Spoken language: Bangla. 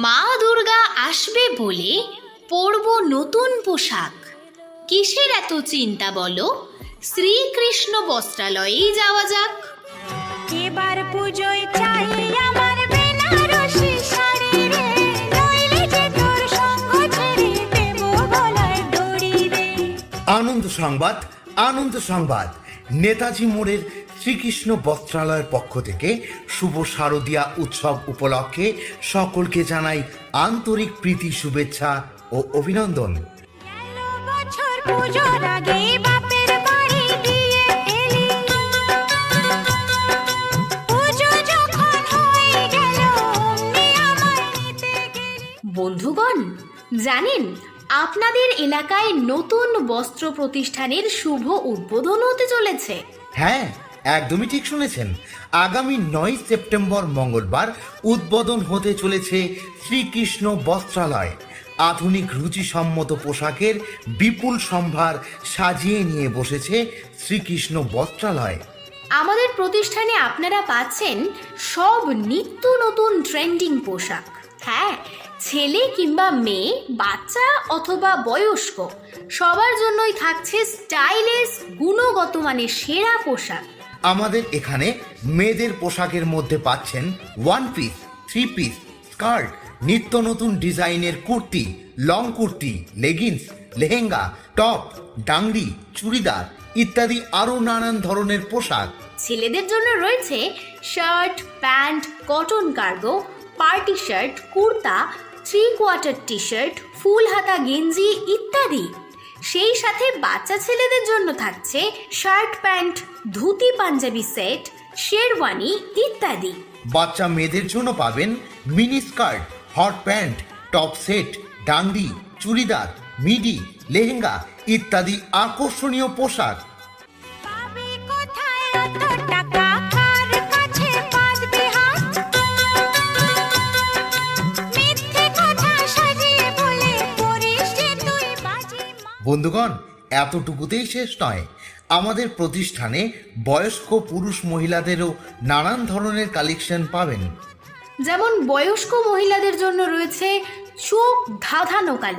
মা দুর্গা আসবে বলে পরব নতুন পোশাক। কিসের এত চিন্তা বলো, শ্রীকৃষ্ণ বস্ত্রালয়েই যাওয়া যাক। এবার পুজোয় চাই আমার বেনারসি শাড়ি রে, নইলে যে তোর সঙ্গ ছেড়ে দেব গলায় দড়ি রে। আনন্দ সংবাদ, আনন্দ সংবাদ। নেতাজি মোড়ের শ্রীকৃষ্ণ বস্ত্রালয়ের পক্ষ থেকে শুভ শারদীয়া উৎসব উপলক্ষে সকলকে জানাই আন্তরিক প্রীতি, শুভেচ্ছা ও অভিনন্দন। গেল বছর পুজোর আগে বাপের বাড়ি দিয়ে এলি, পুজো যখন হয়ে গেল অমনি আমার নিতে গেলি। বন্ধুগণ, জানেন আপনাদের এলাকায় নতুন বস্ত্র প্রতিষ্ঠানের শুভ উদ্বোধন হতে চলেছে। হ্যাঁ, একদমই ঠিক শুনেছেন। আগামী 9 সেপ্টেম্বর মঙ্গলবার উদ্বোধন হতে চলেছে শ্রীকৃষ্ণ বস্ত্রালয়। আধুনিক রুচিসম্মত পোশাকের বিপুল সম্ভার সাজিয়ে নিয়ে বসেছে শ্রীকৃষ্ণ বস্ত্রালয়। আমাদের প্রতিষ্ঠানে আপনারা পাচ্ছেন সব নিত্য নতুন ট্রেন্ডিং পোশাক। হ্যাঁ, ছেলে কিংবা মেয়ে, বাচ্চা অথবা বয়স্ক, সবার জন্যই থাকছে স্টাইলিশ গুণগত মানের সেরা পোশাক। আমাদের এখানে মেয়েদের পোশাকের মধ্যে পাচ্ছেন 1 পিস, 3 পিস, স্কার্ট, নিত্য নতুন ডিজাইনের kurti, long kurti, leggings, lehenga, top, ডাংরি, চুড়িদার ইত্যাদি আরও নানান ধরনের পোশাক। ছেলেদের জন্য রয়েছে shirt, pant, cotton cargo, party shirt, kurta, 3/4 T shirt, full হাতা গেঞ্জি ইত্যাদি। সেই সাথে বাচ্চা ছেলেদের জন্য থাকছে shirt pant, dhoti panjabi set, sherwani ইত্যাদি। বাচ্চা মেয়েদের জন্য পাবেন mini skirt, hot pant, top set, ডাংরি, চুড়িদার, মিডি, লেহেঙ্গা ইত্যাদি আকর্ষণীয় পোশাক। পাবি কোথায় অত টাকা, কার কাছে পাতবি হাত? মিথ্যে কথা সাজিয়ে বলে করিস যে তুই বাজি মা। বন্ধুগণ, এতটুকুতেই শেষ নয়। আমাদের প্রতিষ্ঠানে বয়স্ক পুরুষ মহিলাদেরও নানান ধরনের কালেকশন পাবেন। যেমন বয়স্ক মহিলাদের জন্য রয়েছে চোখ ধাঁধানো কালেকশন।